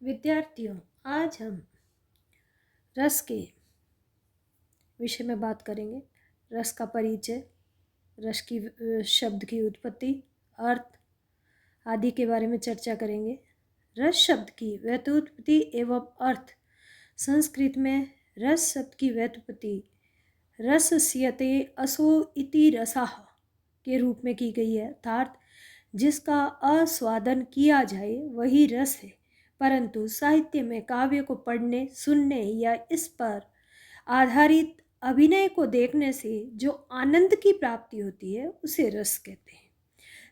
विद्यार्थियों, आज हम रस के विषय में बात करेंगे। रस का परिचय, रस की शब्द की उत्पत्ति, अर्थ आदि के बारे में चर्चा करेंगे। रस शब्द की व्युत्पत्ति एवं अर्थ। संस्कृत में रस शब्द की व्युत्पत्ति रसस्यते असो इति रसः के रूप में की गई है, अर्थात जिसका आस्वादन किया जाए वही रस है। परंतु साहित्य में काव्य को पढ़ने, सुनने या इस पर आधारित अभिनय को देखने से जो आनंद की प्राप्ति होती है उसे रस कहते हैं।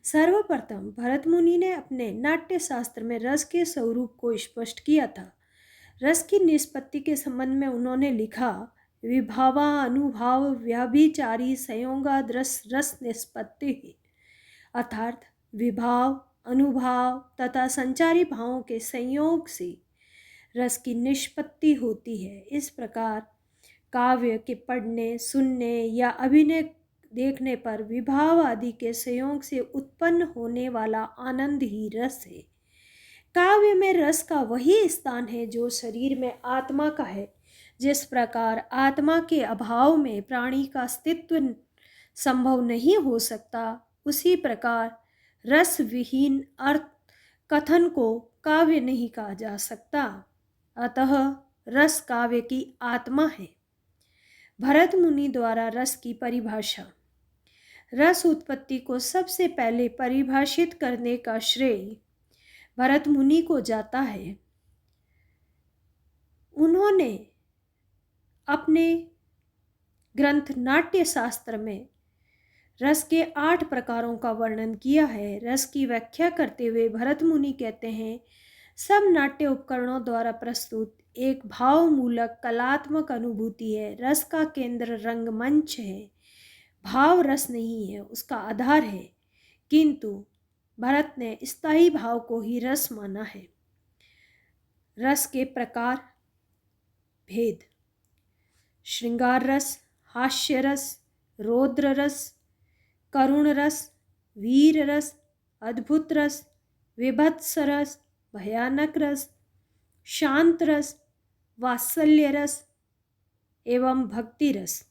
सर्वप्रथम भरत मुनि ने अपने नाट्य शास्त्र में रस के स्वरूप को स्पष्ट किया था। रस की निष्पत्ति के संबंध में उन्होंने लिखा, विभावा अनुभाव व्याभिचारी संयोगाद रस निष्पत्ति, अर्थात विभाव, अनुभाव तथा संचारी भावों के संयोग से रस की निष्पत्ति होती है। इस प्रकार काव्य के पढ़ने, सुनने या अभिनय देखने पर विभाव आदि के संयोग से उत्पन्न होने वाला आनंद ही रस है। काव्य में रस का वही स्थान है जो शरीर में आत्मा का है। जिस प्रकार आत्मा के अभाव में प्राणी का अस्तित्व संभव नहीं हो सकता, उसी प्रकार रस विहीन अर्थ कथन को काव्य नहीं कहा जा सकता। अतः रस काव्य की आत्मा है। भरत मुनि द्वारा रस की परिभाषा। रस उत्पत्ति को सबसे पहले परिभाषित करने का श्रेय भरत मुनि को जाता है। उन्होंने अपने ग्रंथ नाट्य शास्त्र में रस के 8 प्रकारों का वर्णन किया है। रस की व्याख्या करते हुए भरत मुनि कहते हैं, सब नाट्य उपकरणों द्वारा प्रस्तुत एक भावमूलक कलात्मक अनुभूति है। रस का केंद्र रंगमंच है। भाव रस नहीं है, उसका आधार है, किंतु भरत ने स्थायी भाव को ही रस माना है। रस के प्रकार भेद: श्रृंगार रस, हास्य रस, रौद्र रस, करुण रस, वीर रस, अद्भुत रस, विभत्स रस, भयानक रस, शांत रस, वात्सल्य रस एवं भक्ति रस।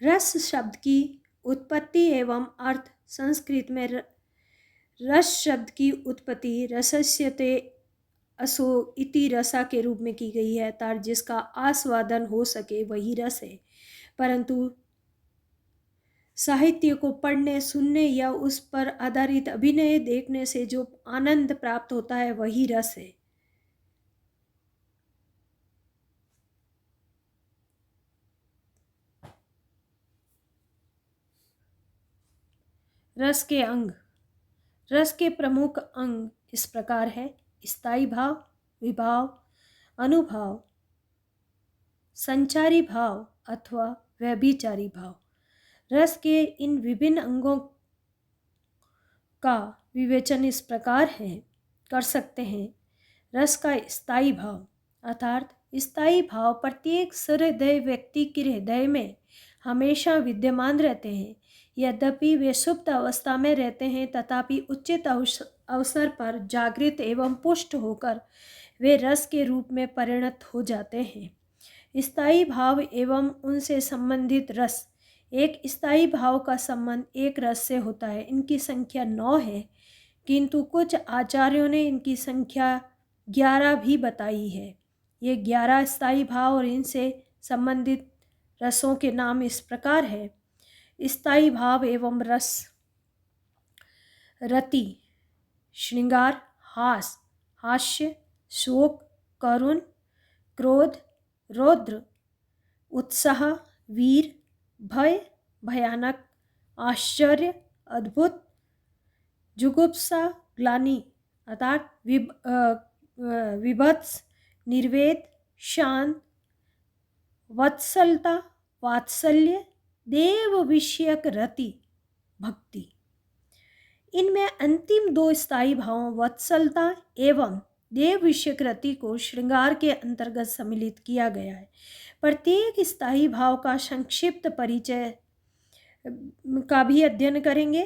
रस शब्द की उत्पत्ति एवं अर्थ। संस्कृत में रस शब्द की उत्पत्ति रसस्यते असो इति रसा के रूप में की गई है, अर्थात जिसका आस्वादन हो सके वही रस है। परंतु साहित्य को पढ़ने, सुनने या उस पर आधारित अभिनय देखने से जो आनंद प्राप्त होता है वही रस है। रस के अंग। रस के प्रमुख अंग इस प्रकार है: स्थायी भाव, विभाव, अनुभाव, संचारी भाव अथवा व्यभिचारी भाव। रस के इन विभिन्न अंगों का विवेचन इस प्रकार कर सकते हैं। रस का स्थायी भाव, अर्थात स्थायी भाव प्रत्येक सहृदय व्यक्ति के हृदय में हमेशा विद्यमान रहते हैं। यद्यपि वे सुप्त अवस्था में रहते हैं, तथापि उचित अवसर पर जागृत एवं पुष्ट होकर वे रस के रूप में परिणत हो जाते हैं। स्थायी भाव एवं उनसे संबंधित रस। एक स्थायी भाव का संबंध एक रस से होता है। इनकी संख्या 9 है, किंतु कुछ आचार्यों ने इनकी संख्या 11 भी बताई है। ये 11 स्थायी भाव और इनसे संबंधित रसों के नाम इस प्रकार है: स्थायी भाव एवं रस। रति, श्रृंगार, हास्य, शोक, करुण, क्रोध, रौद्र, उत्साह, वीर, भय, भयानक, आश्चर्य, अद्भुत, जुगुप्सा, ग्लानि, अर्थात विभत्स, निर्वेद, शांत, वत्सलता, वात्सल्य, देव विषयक रति, भक्ति। इनमें अंतिम 2 स्थायी भावों वत्सलता एवं देव विषयक रति को श्रृंगार के अंतर्गत सम्मिलित किया गया है। प्रत्येक स्थायी भाव का संक्षिप्त परिचय का भी अध्ययन करेंगे।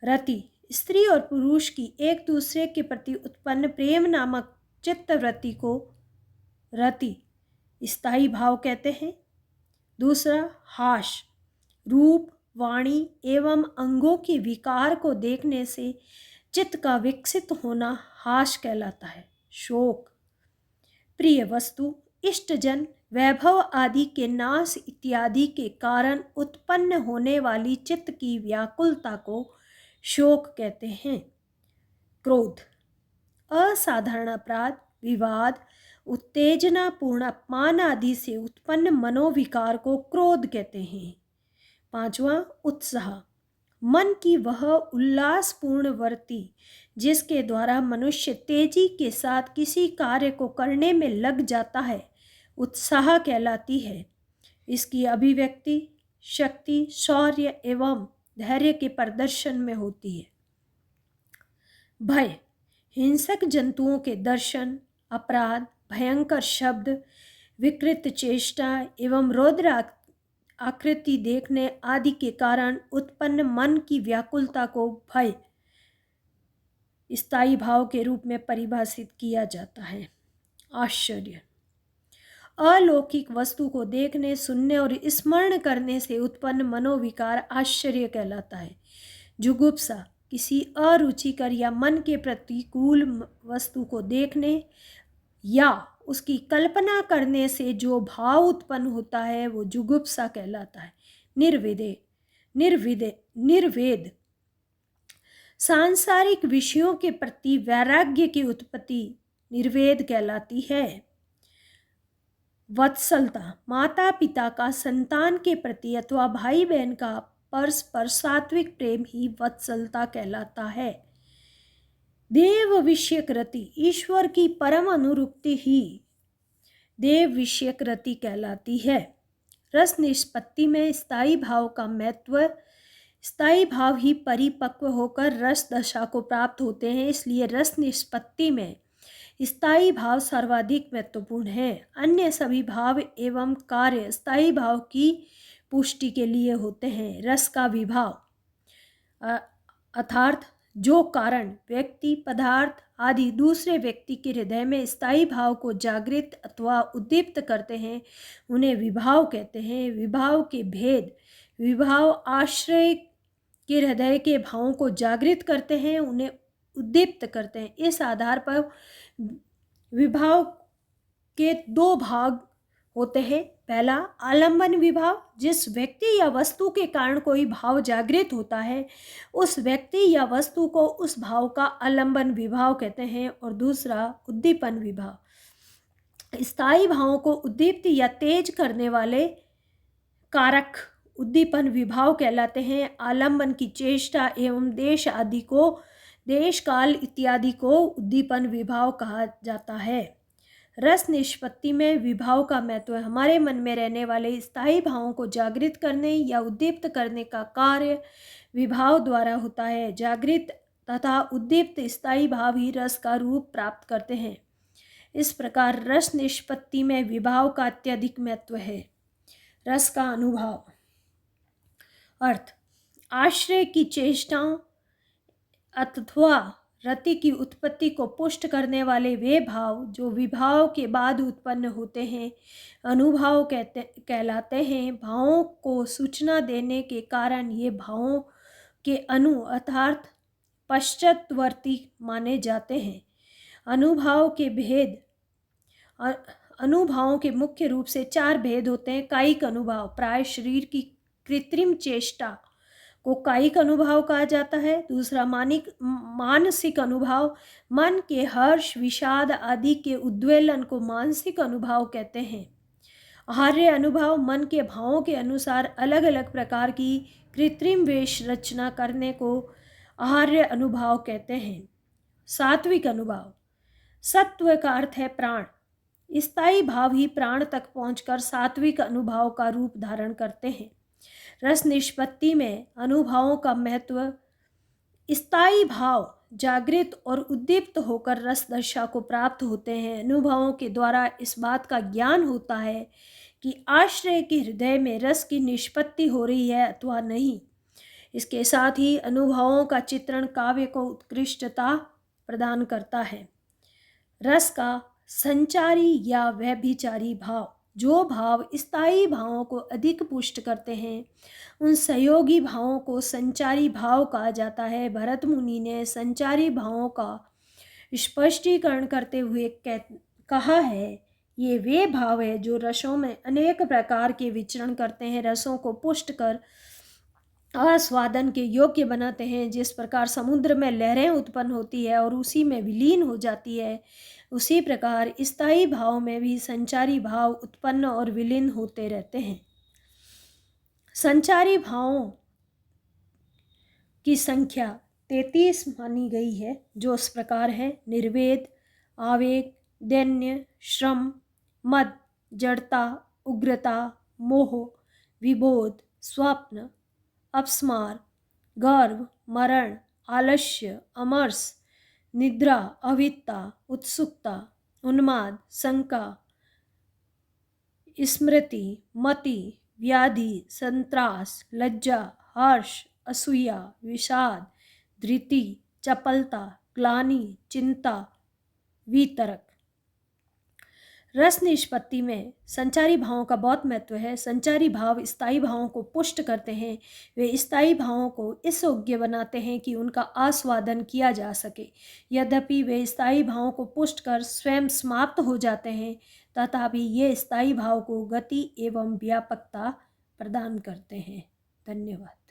रति स्त्री और पुरुष की एक दूसरे के प्रति उत्पन्न प्रेम नामक चित्तवृत्ति को रति स्थायी भाव कहते हैं। दूसरा, हास, रूप, वाणी एवं अंगों के विकार को देखने से चित्त का विकसित होना हास कहलाता है। शोक, प्रिय वस्तु, इष्टजन, वैभव आदि के नाश इत्यादि के कारण उत्पन्न होने वाली चित्त की व्याकुलता को शोक कहते हैं। क्रोध, असाधारण अपराध, विवाद, उत्तेजनापूर्ण अपमान आदि से उत्पन्न मनोविकार को क्रोध कहते हैं। पांचवा, उत्साह, मन की वह उल्लासपूर्ण वृत्ति जिसके द्वारा मनुष्य तेजी के साथ किसी कार्य को करने में लग जाता है, उत्साह कहलाती है। इसकी अभिव्यक्ति शक्ति, शौर्य एवं धैर्य के प्रदर्शन में होती है। भय, हिंसक जंतुओं के दर्शन, अपराध, भयंकर शब्द, विकृत चेष्टा एवं रौद्र आकृति देखने आदि के कारण उत्पन्न मन की व्याकुलता को भय स्थायी भाव के रूप में परिभाषित किया जाता है। आश्चर्य, अलौकिक वस्तु को देखने, सुनने और स्मरण करने से उत्पन्न मनोविकार आश्चर्य कहलाता है। जुगुप्सा, किसी अरुचिकर या मन के प्रतिकूल वस्तु को देखने या उसकी कल्पना करने से जो भाव उत्पन्न होता है वो जुगुप्सा कहलाता है। निर्वेद, सांसारिक विषयों के प्रति वैराग्य की उत्पत्ति निर्वेद कहलाती है। वत्सलता, माता पिता का संतान के प्रति अथवा भाई बहन का परस्पर सात्विक प्रेम ही वत्सलता कहलाता है। देव विषयक रति, ईश्वर की परम अनुरुक्ति ही देव विषयक रति कहलाती है। रस निष्पत्ति में स्थायी भाव का महत्व, स्थायी भाव ही परिपक्व होकर रस दशा को प्राप्त होते हैं, इसलिए रस निष्पत्ति में स्थायी भाव सर्वाधिक महत्वपूर्ण है। अन्य सभी भाव एवं कार्य स्थायी भाव की पुष्टि के लिए होते हैं। रस का विभाव अर्थात जो कारण, व्यक्ति, पदार्थ आदि दूसरे व्यक्ति के हृदय में स्थायी भाव को जागृत अथवा उद्दीप्त करते हैं, उन्हें विभाव कहते हैं। विभाव के भेद, विभाव आश्रय के हृदय के भावों को जागृत करते हैं, उन्हें उद्दीप्त करते हैं। इस आधार पर विभाव के दो भाग होते हैं। पहला, आलंबन विभाव, जिस व्यक्ति या वस्तु के कारण कोई भाव जागृत होता है उस व्यक्ति या वस्तु को उस भाव का आलंबन विभाव कहते हैं। और दूसरा, उद्दीपन विभाव, स्थायी भावों को उद्दीप्त या तेज करने वाले कारक उद्दीपन विभाव कहलाते हैं। आलंबन की चेष्टा एवं देश काल इत्यादि को उद्दीपन विभाव कहा जाता है। रस निष्पत्ति में विभाव का महत्व हमारे मन में रहने वाले स्थायी भावों को जागृत करने या उद्दीप्त करने का कार्य विभाव द्वारा होता है। जागृत तथा उद्दीप्त स्थायी भाव ही रस का रूप प्राप्त करते हैं। इस प्रकार रस निष्पत्ति में विभाव का अत्यधिक महत्व है। रस का अनुभव अर्थ, आश्रय की चेष्टाओं अथवा रति की उत्पत्ति को पुष्ट करने वाले वे भाव जो विभाव के बाद उत्पन्न होते हैं अनुभाव कहलाते हैं। भावों को सूचना देने के कारण ये भावों के अर्थात पश्चातवर्ती माने जाते हैं। अनुभावों के मुख्य रूप से 4 भेद होते हैं। कायिक अनुभाव, प्राय शरीर की कृत्रिम चेष्टा को कायिक अनुभाव कहा जाता है। दूसरा, मानसिक अनुभाव, मन के हर्ष, विषाद आदि के उद्वेलन को मानसिक अनुभाव कहते हैं। आहार्य अनुभाव, मन के भावों के अनुसार अलग अलग प्रकार की कृत्रिम वेश रचना करने को आहार्य अनुभाव कहते हैं। सात्विक अनुभाव, सत्व का अर्थ है प्राण, स्थायी भाव ही प्राण तक पहुंचकर सात्विक अनुभाव का रूप धारण करते हैं। रस निष्पत्ति में अनुभवों का महत्व, स्थायी भाव जागृत और उद्दीप्त होकर रस दशा को प्राप्त होते हैं। अनुभवों के द्वारा इस बात का ज्ञान होता है कि आश्रय के हृदय में रस की निष्पत्ति हो रही है अथवा नहीं। इसके साथ ही अनुभवों का चित्रण काव्य को उत्कृष्टता प्रदान करता है। रस का संचारी या व्यभिचारी भाव, जो भाव स्थायी भावों को अधिक पुष्ट करते हैं, उन सहयोगी भावों को संचारी भाव कहा जाता है। भरत मुनि ने संचारी भावों का स्पष्टीकरण करते हुए कहा है, ये वे भाव है जो रसों में अनेक प्रकार के विचरण करते हैं, रसों को पुष्ट कर आस्वादन के योग्य बनाते हैं। जिस प्रकार समुद्र में लहरें उत्पन्न होती है और उसी में विलीन हो जाती है, उसी प्रकार स्थायी भाव में भी संचारी भाव उत्पन्न और विलीन होते रहते हैं। संचारी भावों की संख्या 33 मानी गई है, जो इस प्रकार है: निर्वेद, आवेग, दैन्य, श्रम, मद, जड़ता, उग्रता, मोह, विबोध, स्वप्न, अपस्मार, गर्व, मरण, आलस्य, अमरस, निद्रा, अविद्या, उत्सुकता, उन्माद, शंका, स्मृति, मति, व्याधि, संत्रास, लज्जा, हर्ष, असूया, विषाद, धृति, चपलता, ग्लानि, चिंता, वितरक। रस निष्पत्ति में संचारी भावों का बहुत महत्व है। संचारी भाव स्थायी भावों को पुष्ट करते हैं। वे स्थायी भावों को इस योग्य बनाते हैं कि उनका आस्वादन किया जा सके। यद्यपि वे स्थायी भावों को पुष्ट कर स्वयं समाप्त हो जाते हैं, तथापि ये स्थायी भाव को गति एवं व्यापकता प्रदान करते हैं। धन्यवाद।